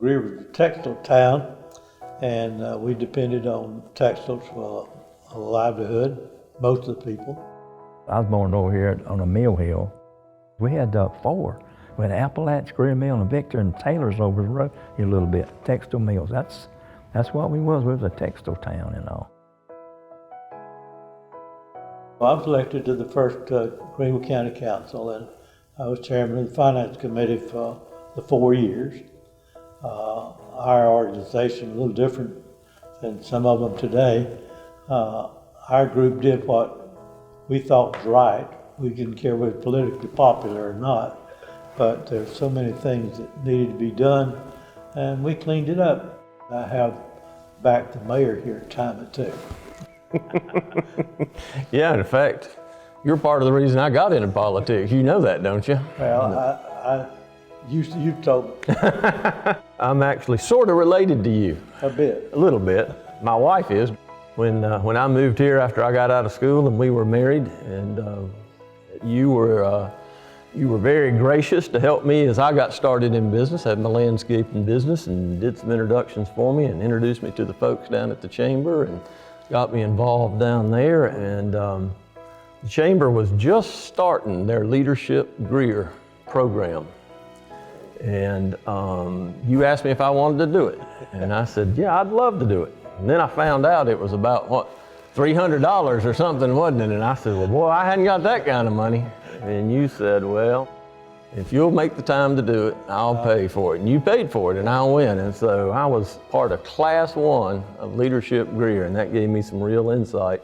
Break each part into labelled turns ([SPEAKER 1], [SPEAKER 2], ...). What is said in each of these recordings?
[SPEAKER 1] Greer was a textile town, and we depended on textiles for a livelihood, most of the people.
[SPEAKER 2] I was born over here on a mill hill. We had 4. We had Appalachia, Greer Mill, and Victor, and Taylor's over the road here a little bit, textile mills. That's what we was. We was a textile town and all.
[SPEAKER 1] I was elected to the first Greenville County Council, and I was chairman of the Finance Committee for the 4 years. Our organization, a little different than some of them today. Our group did what we thought was right. We didn't care whether it was politically popular or not, but there's so many things that needed to be done, and we cleaned it up. I have backed the mayor here time or two.
[SPEAKER 3] Yeah, in fact, you're part of the reason I got into politics. You know that, don't you?
[SPEAKER 1] Well, you told me.
[SPEAKER 3] I'm actually sort of related to you.
[SPEAKER 1] A bit.
[SPEAKER 3] A little bit. My wife is. When I moved here after I got out of school and we were married, and you were very gracious to help me as I got started in business, had my landscaping business, and did some introductions for me and introduced me to the folks down at the chamber and got me involved down there. And the chamber was just starting their Leadership Greer program. And you asked me if I wanted to do it. And I said, yeah, I'd love to do it. And then I found out it was about, what, $300 or something, wasn't it? And I said, well, boy, I hadn't got that kind of money. And you said, well, if you'll make the time to do it, I'll pay for it. And you paid for it, and I'll win. And so I was part of Class 1 of Leadership Greer, and that gave me some real insight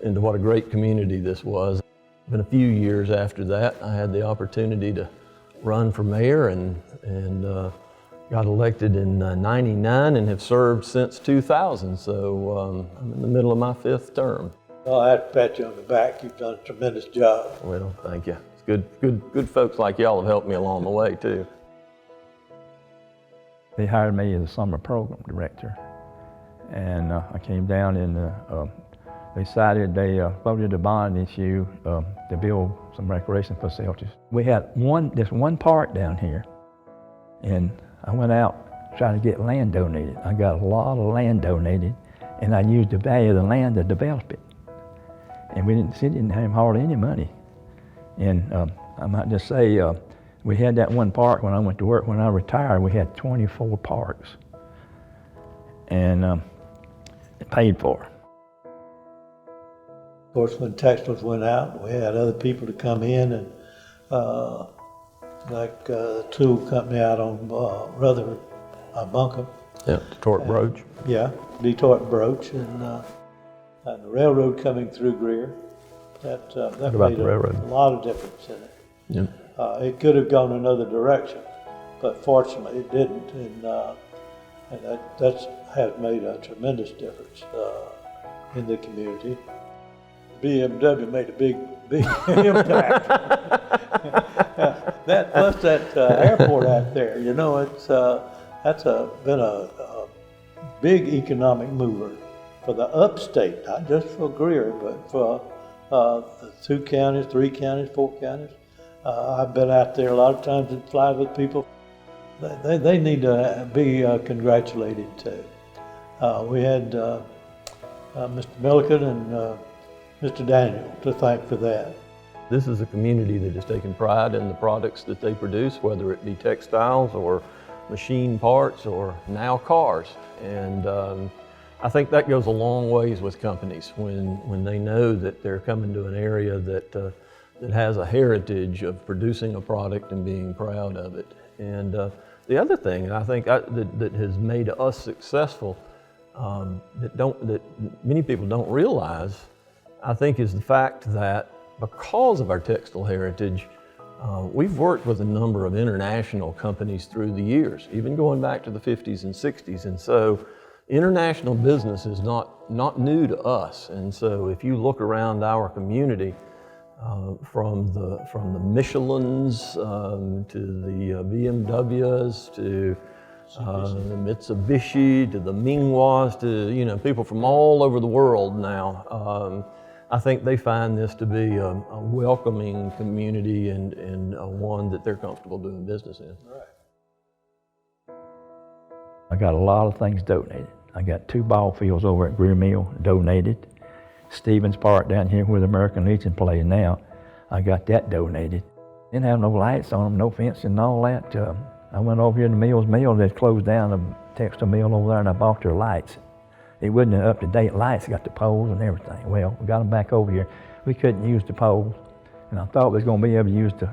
[SPEAKER 3] into what a great community this was. Been a few years after that, I had the opportunity to run for mayor and got elected in '99 and have served since 2000. So I'm in the middle of my 5th term.
[SPEAKER 1] Well, I have to pat you on the back. You've done a tremendous job.
[SPEAKER 3] Well, thank you. It's good folks like y'all have helped me along the way too.
[SPEAKER 2] They hired me as a summer program director, and I came down and they decided they voted a bond issue to build some recreation facilities. We had this one park down here, and I went out trying to get land donated. I got a lot of land donated, and I used the value of the land to develop it. And we didn't have hardly any money. And I might just say, we had that one park when I went to work. When I retired, we had 24 parks, and it paid for.
[SPEAKER 1] Of course, when textiles went out, we had other people to come in, and like the tool company out on Rutherford, Buncombe.
[SPEAKER 3] Yeah, Detroit Broach.
[SPEAKER 1] Yeah, Detroit Broach, and the railroad coming through Greer. That made a lot of difference in it.
[SPEAKER 3] Yeah.
[SPEAKER 1] It could have gone another direction, but fortunately it didn't, and that has made a tremendous difference in the community. BMW made a big impact. That plus that airport out there, you know, that's been a big economic mover for the upstate, not just for Greer, but for the 2 counties, 3 counties, 4 counties. I've been out there a lot of times and fly with people. They need to be congratulated too. We had Mr. Milliken and Mr. Daniel to thank for that.
[SPEAKER 3] This is a community that has taken pride in the products that they produce, whether it be textiles or machine parts or now cars. And I think that goes a long ways with companies when they know that they're coming to an area that has a heritage of producing a product and being proud of it. And the other thing I think that has made us successful that many people don't realize, I think, is the fact that because of our textile heritage, we've worked with a number of international companies through the years, even going back to the 50s and 60s. And so international business is not new to us. And so if you look around our community, from the Michelins to the BMWs to the Mitsubishi to the Mingwas to people from all over the world now, I think they find this to be a welcoming community and one that they're comfortable doing business in.
[SPEAKER 1] Right.
[SPEAKER 2] I got a lot of things donated. I got 2 ball fields over at Greer Mill donated. Stevens Park down here where the American Legion plays now, I got that donated. Didn't have no lights on them, no fencing and all that. I went over here to Mills Mill, they closed down the textile mill over there, and I bought their lights. It wasn't up-to-date lights, got the poles and everything. Well, we got them back over here. We couldn't use the poles, and I thought we was gonna be able to use the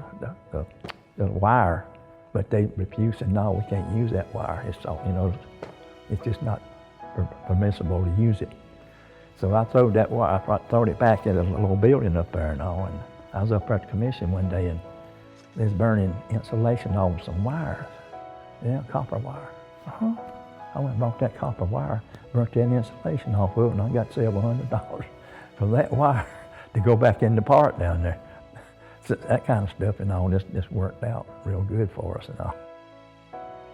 [SPEAKER 2] wire, but they refused, said, no, we can't use that wire. It's all, it's just not permissible to use it. So I throwed that wire, I throwed it back at a little building up there and all, and I was up there at the commission one day, and they was burning insulation on some wires. Yeah, copper wire. I went and bought that copper wire, burnt that insulation off of it, and I got several $100s for that wire to go back in the park down there. So that kind of stuff and all, this worked out real good for us and all.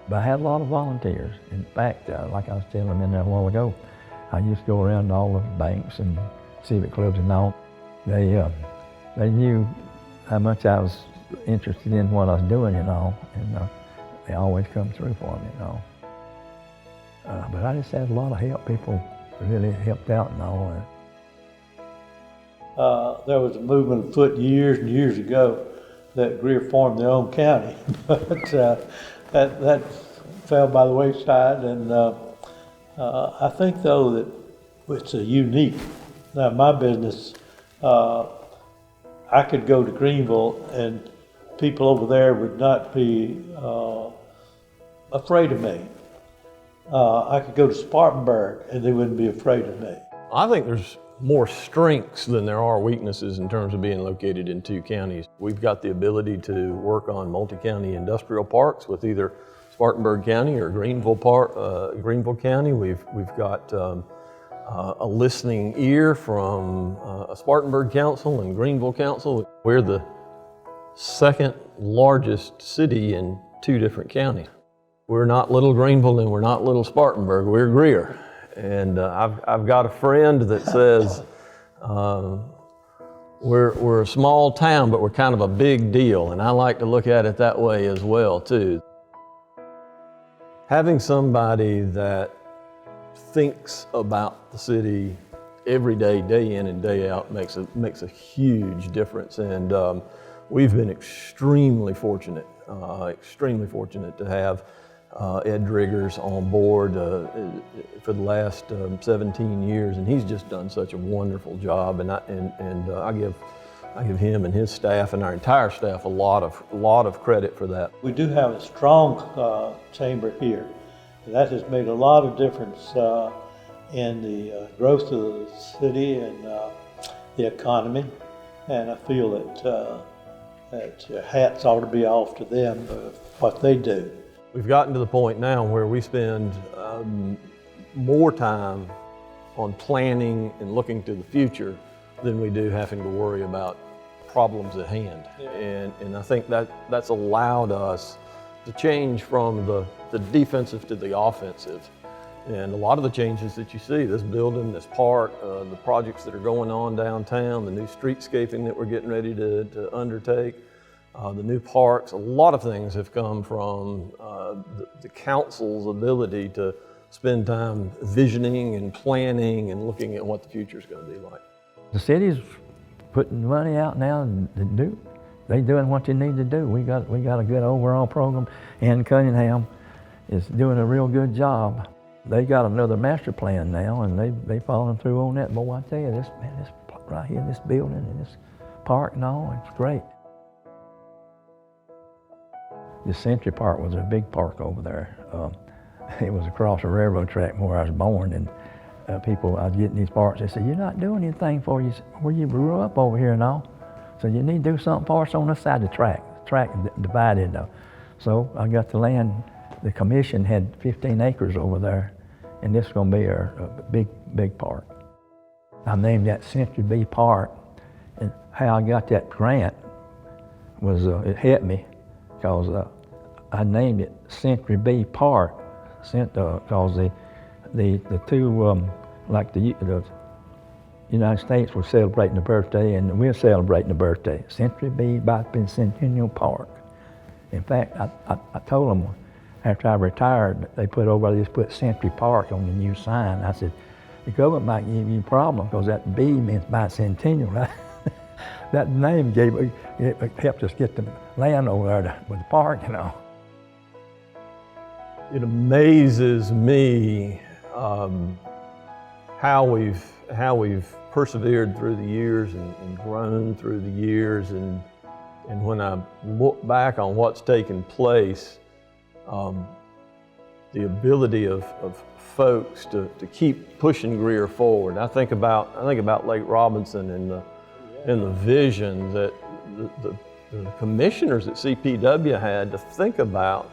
[SPEAKER 2] But I had a lot of volunteers. In fact, like I was telling them in there a while ago, I used to go around to all the banks and civic clubs and all. They knew how much I was interested in what I was doing and all, and they always come through for me and all. But I just had a lot of help. People really helped out and all.
[SPEAKER 1] There was a movement afoot years and years ago that Greer formed their own county, but that fell by the wayside. And I think though that it's a unique. Now my business, I could go to Greenville and people over there would not be afraid of me. I could go to Spartanburg and they wouldn't be afraid of me.
[SPEAKER 3] I think there's more strengths than there are weaknesses in terms of being located in 2 counties. We've got the ability to work on multi-county industrial parks with either Spartanburg County or Greenville County. We've got a listening ear from a Spartanburg Council and Greenville Council. We're the 2nd largest city in 2 different counties. We're not Little Greenville and we're not Little Spartanburg, we're Greer. And I've got a friend that says, we're a small town, but we're kind of a big deal. And I like to look at it that way as well, too. Having somebody that thinks about the city every day, day in and day out, makes a huge difference. And we've been extremely fortunate to have Ed Driggers on board for the last 17 years, and he's just done such a wonderful job. And I give him and his staff and our entire staff a lot of credit for that.
[SPEAKER 1] We do have a strong chamber here. That has made a lot of difference in the growth of the city and the economy. And I feel that hats ought to be off to them what they do.
[SPEAKER 3] We've gotten to the point now where we spend more time on planning and looking to the future than we do having to worry about problems at hand. Yeah. And I think that's allowed us to change from the defensive to the offensive. And a lot of the changes that you see, this building, this park, the projects that are going on downtown, the new streetscaping that we're getting ready to undertake, the new parks, a lot of things have come from the council's ability to spend time visioning and planning and looking at what the future is going to be like.
[SPEAKER 2] The city's putting money out now to do. They're doing what they need to do. We got a good overall program, and Cunningham is doing a real good job. They got another master plan now, and they following through on that. Boy, I tell you, this right here, this building and this park and all, it's great. The Century Park was a big park over there. It was across a railroad track where I was born, and I was getting these parks. They said, "You're not doing anything for you where you grew up over here and all. So you need to do something for us on this side of the track. The track divided though." So I got the land. The commission had 15 acres over there, and this is going to be a big park. I named that Century B Park, and how I got that grant was it helped me because I named it Century B Park, because the two like the United States was celebrating a birthday, and we're celebrating a birthday. Century B Bicentennial Park. In fact, I told them after I retired, they put Century Park on the new sign. I said, the government might give you a problem because that B means bicentennial, right? That name it helped us get the land over there with the park, you know.
[SPEAKER 3] It amazes me how we've persevered through the years and grown through the years, and when I look back on what's taken place, the ability of folks to keep pushing Greer forward. I think about Lake Robinson and the vision that the commissioners at CPW had to think about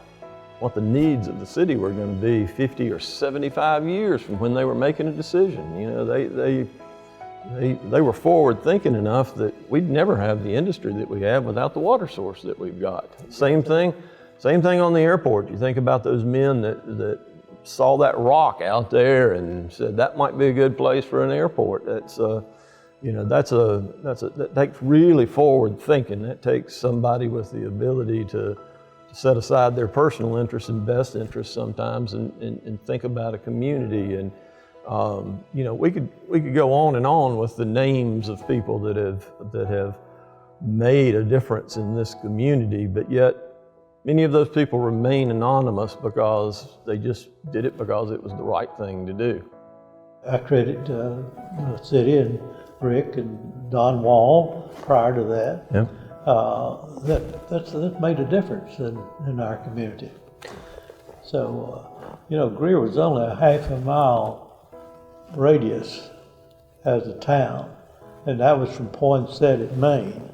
[SPEAKER 3] what the needs of the city were going to be 50 or 75 years from when they were making a decision. You know, they were forward thinking enough that we'd never have the industry that we have without the water source that we've got. Same thing on the airport. You think about those men that saw that rock out there and said that might be a good place for an airport. That takes really forward thinking. That takes somebody with the ability to set aside their personal interests and best interests sometimes and think about a community. And we could go on with the names of people that have made a difference in this community, but yet many of those people remain anonymous because they just did it because it was the right thing to do.
[SPEAKER 1] I credit the city and Rick and Don Wall prior to that.
[SPEAKER 3] Yeah.
[SPEAKER 1] That's made a difference in our community. So, Greer was only a half a mile radius as a town, and that was from Poinsett, Maine.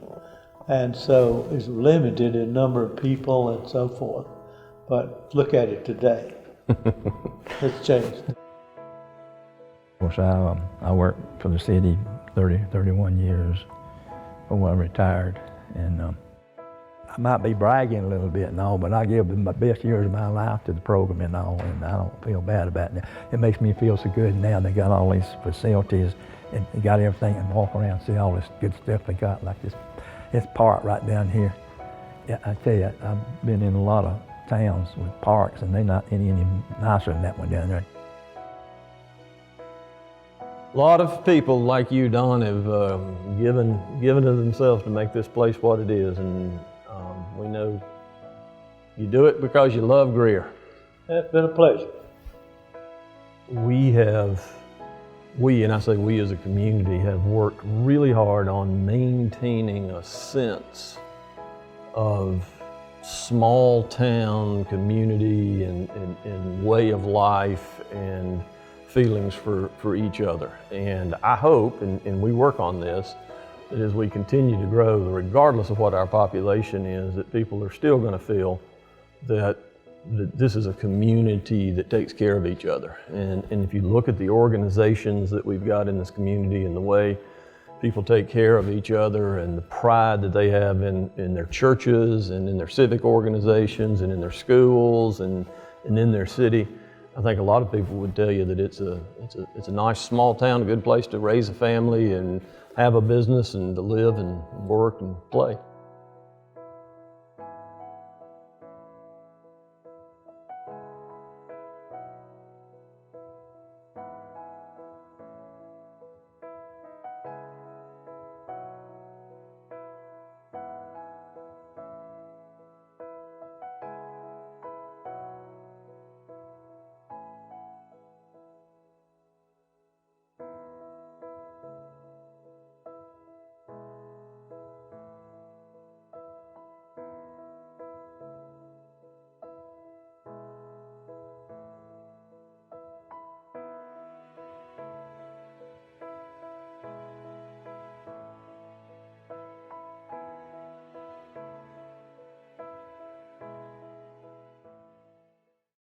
[SPEAKER 1] And so it's limited in number of people and so forth. But look at it today. It's changed.
[SPEAKER 2] Of course, I worked for the city 31 years before I retired. And I might be bragging a little bit and all, but I give the best years of my life to the program and all, and I don't feel bad about it. It makes me feel so good now. They got all these facilities and they got everything, and walk around and see all this good stuff they got, like this park right down here. Yeah, I tell you, I've been in a lot of towns with parks, and they're not any nicer than that one down there.
[SPEAKER 3] A lot of people like you, Don, have given of themselves to make this place what it is, and we know you do it because you love Greer.
[SPEAKER 1] It's been a pleasure.
[SPEAKER 3] We, and I say we as a community, have worked really hard on maintaining a sense of small town community and way of life and feelings for each other. And I hope, and we work on this, that as we continue to grow, regardless of what our population is, that people are still going to feel that this is a community that takes care of each other. And if you look at the organizations that we've got in this community and the way people take care of each other and the pride that they have in their churches and in their civic organizations and in their schools and in their city, I think a lot of people would tell you that it's a nice small town, a good place to raise a family and have a business and to live and work and play.